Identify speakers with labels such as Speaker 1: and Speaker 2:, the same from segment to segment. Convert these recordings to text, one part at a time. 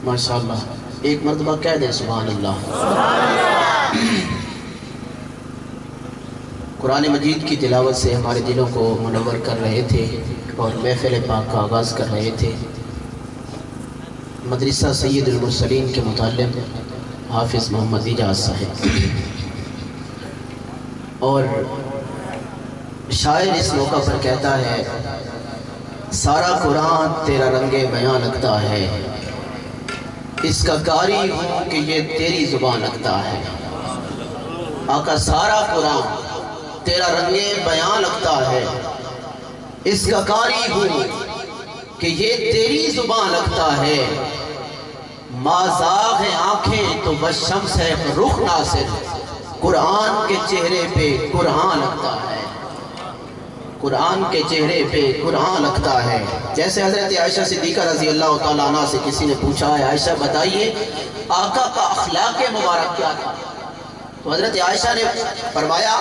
Speaker 1: माशाअल्लाह, एक मरतबा कह दे सुभान अल्लाह। कुरान मजीद की तिलावत से हमारे दिलों को मुनव्वर कर रहे थे और महफिल पाक का आगाज़ कर रहे थे। मदरसा सैयदुल मुरसलीन के मुताल्लिम हाफिज़ मोहम्मद इजाज़ साहब, और शायर इस मौका पर कहता है, सारा कुरान तेरा रंगे बयां लगता है, इसका कारी हूँ कि ये तेरी ज़ुबान लगता है। आका सारा कुरान तेरा रंगे बयां लगता है, इसका कारी हूँ कि ये तेरी ज़ुबान लगता है। माज़ाग़ है आँखें तो बस शम्स है रुख नासिर, कुरान के चेहरे पे कुरान लगता है, कुरान के चेहरे पे कुरान लगता है। जैसे हज़रत आयशा सिद्दीक़ा रज़ी अल्लाह तआला अन्हा से किसी ने पूछा है, आयशा बताइए आका का अखलाक़ मुबारक क्या था? तो हज़रत आयशा ने फरमाया,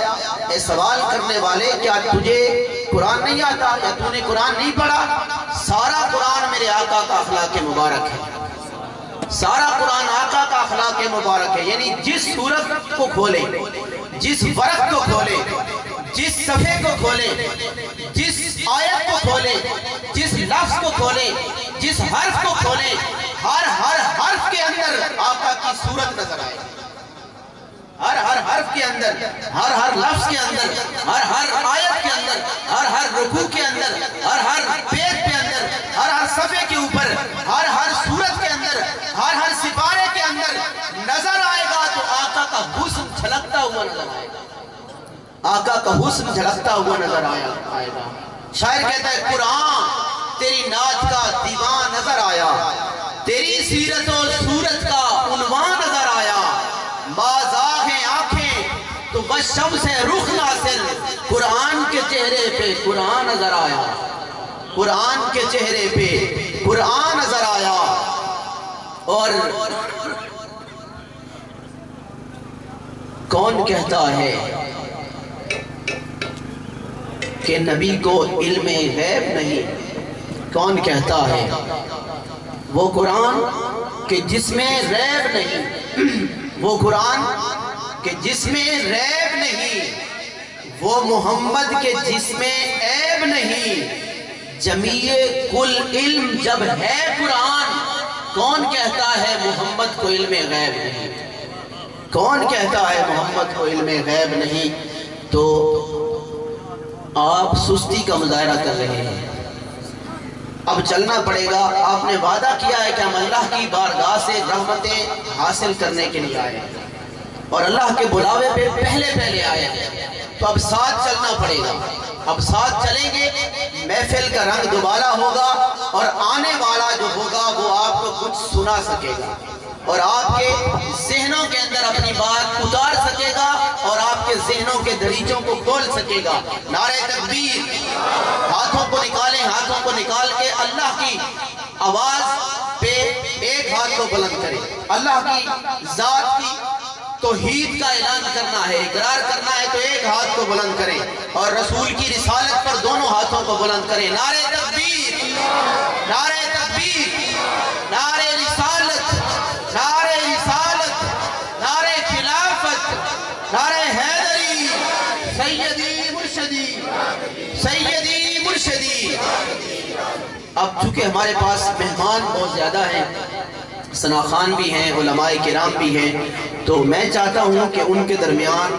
Speaker 1: ए सवाल करने वाले, क्या तुझे कुरान नहीं आता या तूने कुरान नहीं पढ़ा? सारा कुरान मेरे आका का अखलाक़ मुबारक है, सारा कुरान आका का अखलाक़ मुबारक है। यानी जिस सूरत को खोले, जिस वरक़ को खोले, जिस सफ़े को खोले, जिस आयत को खोले, जिस लफ्ज़ को खोले, जिस हर्फ को खोले, हर हर्फ के अंदर आका की सूरत नजर आए। हर हर्फ के अंदर, हर लफ्ज़ के अंदर, हर आयत के अंदर, हर रुकू के अंदर, हर पेज के अंदर, हर सफ़े के ऊपर, हर सूरत के अंदर, हर सिपारे के अंदर नजर आएगा तो आका का हुस्न झलकता हुआ नजर आएगा, आका का हुस्न झलकता हुआ नजर आएगा। शायर कहता है, कुरान तेरी नाच का दीवान नजर आया, तेरी सीरत और सूरत का उन्वान नजर आया। बाज़ाग़ हैं आंखें तो बस शम्स है रुख नासिर, कुरान के चेहरे पे कुरान नजर आया, कुरान के चेहरे पे कुरान नजर आया। और कौन कहता है कि नबी को इल्मे गैब नहीं? कौन कहता है वो कुरान कि जिसमें रैब नहीं, वो कुरान कि जिसमें रैब नहीं, वो मोहम्मद के जिसमें ऐब नहीं, जमीए कुल इल्म जब है कुरान। कौन कहता है मोहम्मद को इल्मे गैब नहीं? कौन कहता है मोहम्मद को इल्मे गैब नहीं? तो आप सुस्ती का मुजाहरा कर रहे हैं। अब चलना पड़ेगा। आपने वादा किया है कि हम अल्लाह की बारगाह से रहमतें हासिल करने के लिए आए और अल्लाह के बुलावे पे पहले आए, तो अब साथ चलना पड़ेगा। अब साथ चलेंगे, महफिल का रंग दोबारा होगा और आने वाला जो होगा वो आपको कुछ सुना सकेगा और आपके ज़हनों के अंदर अपनी बात उतार सकेगा और आपके ज़हनों के दरीचों को खोल सकेगा। नारे तकबीर, हाथों को निकालें, हाथों को निकाल के अल्लाह की आवाज पे एक हाथ को बुलंद करें। अल्लाह की जात की तौहीद का ऐलान करना है, इकरार करना है तो एक हाथ को बुलंद करें और रसूल की रिसालत पर दोनों हाथों को बुलंद करें। नारे तकबीर, नारे तकबीर, नारे रिसालत, नारे रिसालत, नारे खिलाफत, नारे हैदरी, सैयदी मुर्शदी, सैयदी मुर्शदी। अब चूंकि हमारे पास मेहमान बहुत ज्यादा हैं, सनाखान भी हैं, उलमाए किराम भी हैं, तो मैं चाहता हूं कि उनके दरमियान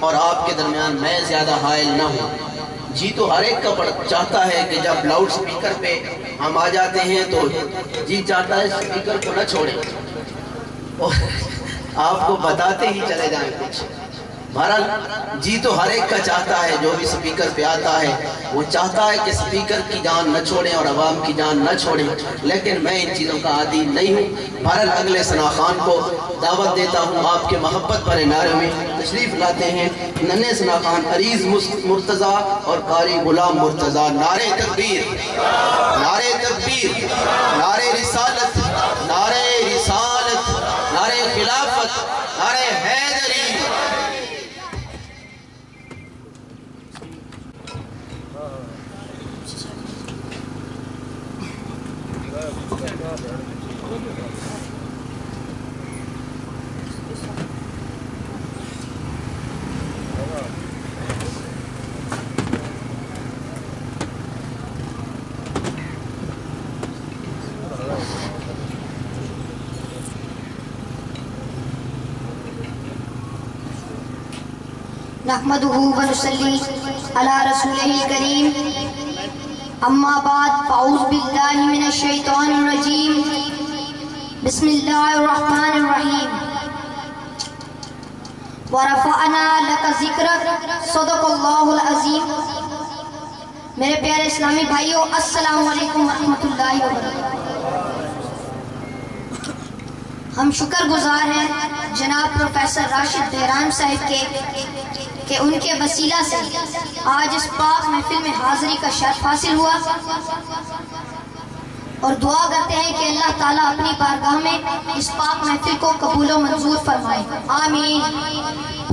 Speaker 1: और आपके दरमियान मैं ज्यादा हायल ना हूं। जी तो हर एक का चाहता है कि जब लाउड स्पीकर पे हम आ जाते हैं तो जी चाहता है स्पीकर को न छोड़ें और आपको बताते ही चले जाएं कुछ। बहरहाल जी तो हर एक का चाहता है, जो भी स्पीकर पे आता है वो चाहता है कि स्पीकर की जान न छोड़ें और अवाम की जान न छोड़ें, लेकिन मैं इन चीज़ों का आदी नहीं हूँ। बहरहाल अगले सनाखान को दावत देता हूँ, आपके मोहब्बत भरे नारे में तशरीफ़ लाते हैं नन्हे सनाखान अरीज़ मुर्तज़ा और कारी गुलाम मुर्तज़ा। नारे तकबीर, नारे तकबीर, नारे रिसालत, नारे रिसालत, नारे खिलाफत, नारे हैदरी।
Speaker 2: نحمدہ و نصلی علی رسولہ الکریم اما بعد فاعوذ باللہ من الشیطان الرجیم بسم اللہ الرحمن الرحیم ورفعنا لک ذکرک صدق اللہ العظیم۔ میرے پیارے اسلامی بھائیوں، السلام علیکم ورحمۃ اللہ وبرکاتہ۔ ہم شکر گزار ہیں جناب پروفیسر راشد بہرام صاحب کہ ان کے وسیلہ سے آج اس پاک محفل میں حاضری کا شرف حاصل ہوا، اور دعا کرتے ہیں کہ اللہ تعالیٰ اپنی بارگاہ میں اس پاک محفل کو قبول و منظور فرمائے، آمین۔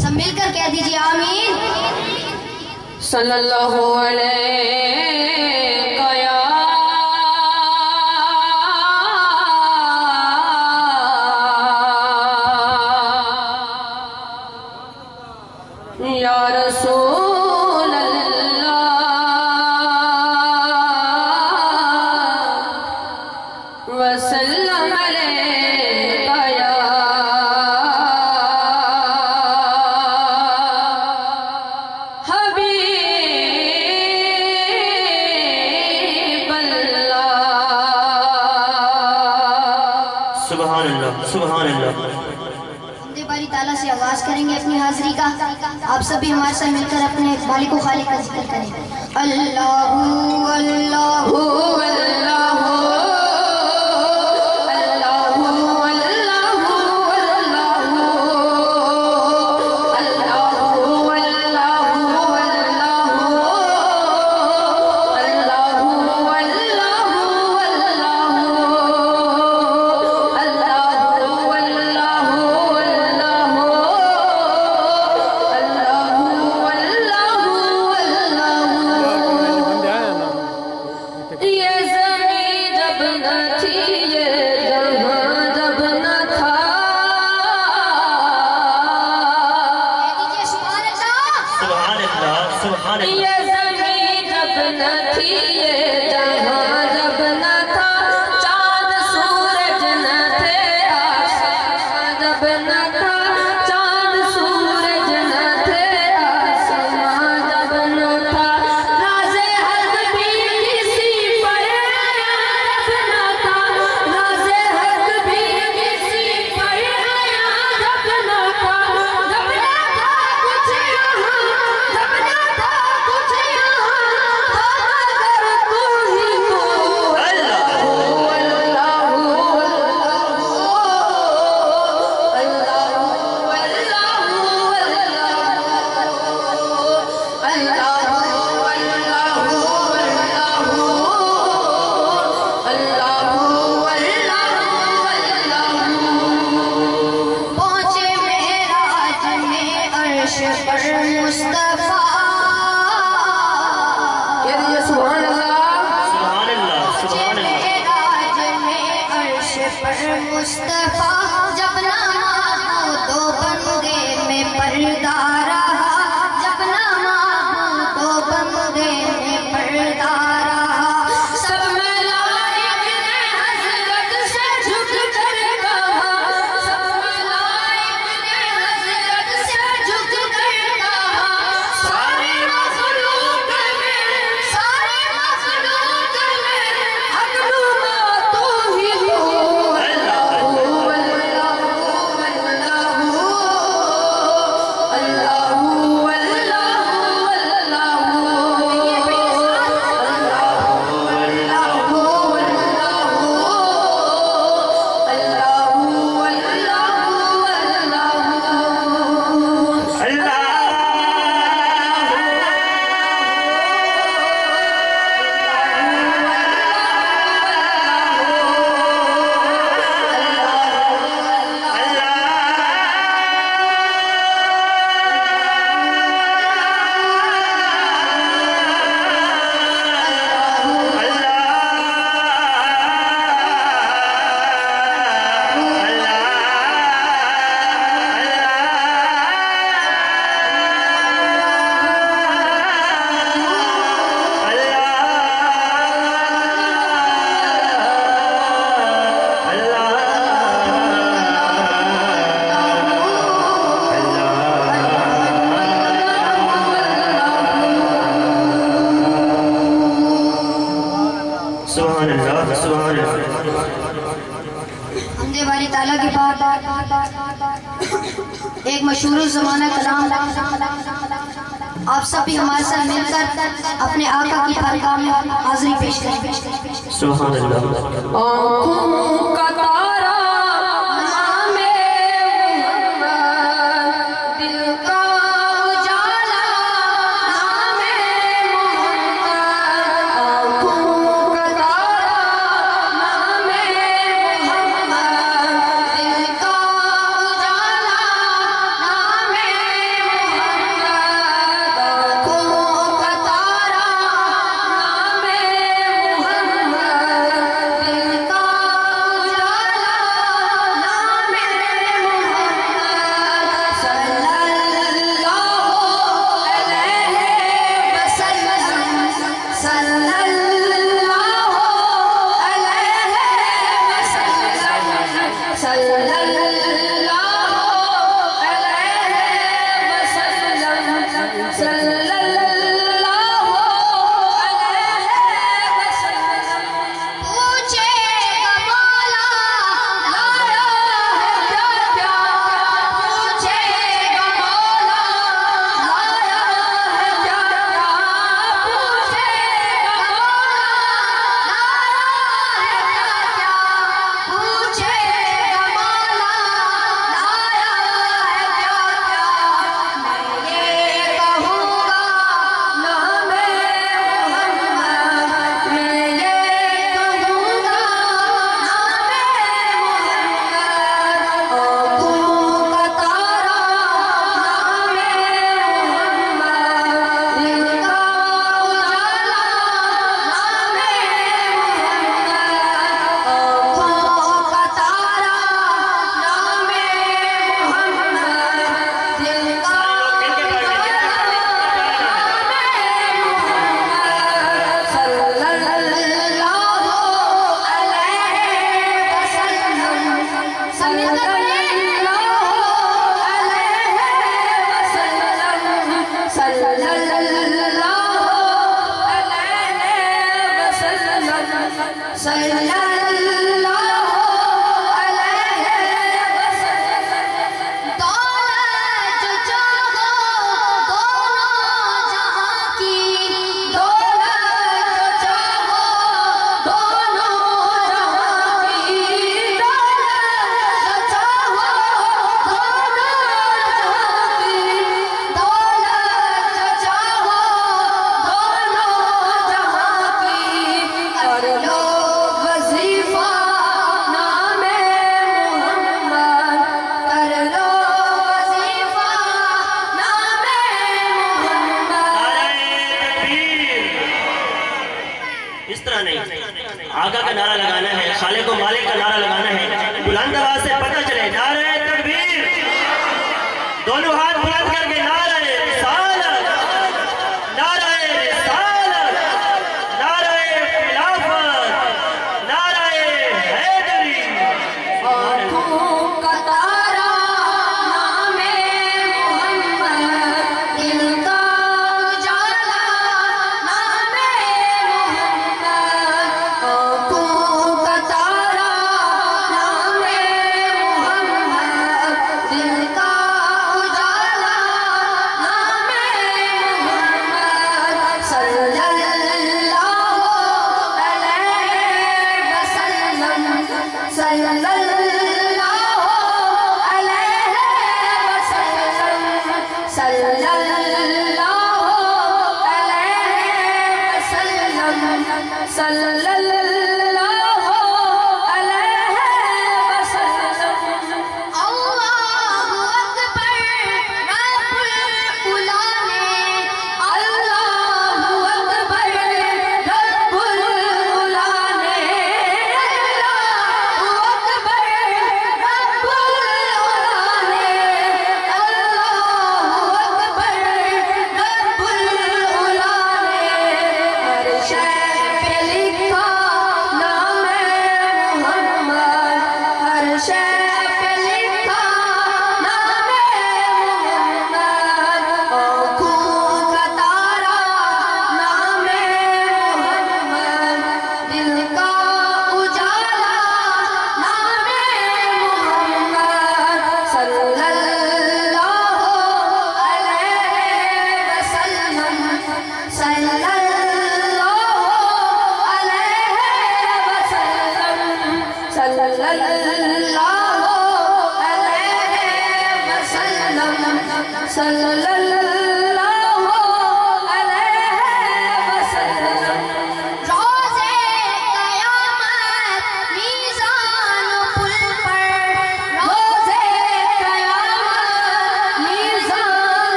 Speaker 2: سب مل کر کہہ دیجئے آمین۔
Speaker 3: صلی اللہ علیہ یا رسول اللہ وسلم علیکہ یا حبیب اللہ۔
Speaker 4: سبحان اللہ، سبحان اللہ۔
Speaker 2: باری تعالیٰ سے آواز کریں گے اپنی حاضری کا۔ آپ سب بھی ہمارے ساتھ مل کر اپنے مالک و خالق کا ذکر کریں۔ اللہ اللہ مصطفیٰ جب نہ تو بندے میں پردہ رہا، جب نہ تو بندے میں پردہ رہا، سب ملائک نے حضرت سے جھک کر کہا، سب ملائک نے حضرت سے جھک کر کہا، سارے مخلوق میں حق نما تو ہی ہو۔ اللہ हमदे बारी ताला के बाद एक मशहूर ज़माना कलाम आप सब भी हमारे साथ मिलकर अपने आका की बारगाह में हाज़िरी पेश करें।
Speaker 4: सुभान अल्लाह।
Speaker 3: आँखों का तारा नामे मोहम्मद, दिल का उजाला नामे मोहम्मद। आँखों का तारा नामे मोहम्मद, दिल का उजाला नामे मोहम्मद। आँखों का तारा नामे मोहम्मद, दिल का उजाला नामे मोहम्मद। सल्लल्लाहु अलैहि वसल्लम, सल्लल्लाहु अलैहि वसल्लम, सल्लल्लाहु अलैहि वसल्लम, सल्लल्लाहु अलैहि वसल्लम। पूछेगा मौला लाया है क्या क्या, पूछेगा मौला लाया है क्या क्या, पूछेगा मौला लाया है क्या क्या, पूछेगा मौला लाया है क्या क्या। मैं ये कहूँगा नामे मोहम्मद, मैं ये कहूँगा नामे मोहम्मद। आँखों का तारा नामे मोहम्मद, दिल का उजाला नामे मोहम्मद। आँखों का तारा नामे मोहम्मद, दिल का दौलत जो चाहो दोनों जहां की, दौलत जो चाहो दोनों जहां की, दौलत जो चाहो दोनों जहां की, दौलत जो चाहो दोनों जहां की। कर लो वजीफा नामे मोहम्मद, कर लो वजीफा नामे मोहम्मद।
Speaker 4: इस तरह नहीं, आका का नारा लगाना है, खालिक को मालिक का नारा लगाना है। बुलंद आवाज से पता चले नारे तकबीर, दोनों हाथ बुलंद करके नारे रिसालत, नारे रिसालत, नारे खिलाफत, नारे हैदरी।
Speaker 3: आँखों का तारा नामे मोहम्मद, दिल का उजाला नामे मोहम्मद। आँखों का तारा नामे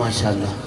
Speaker 1: माशाअल्लाह।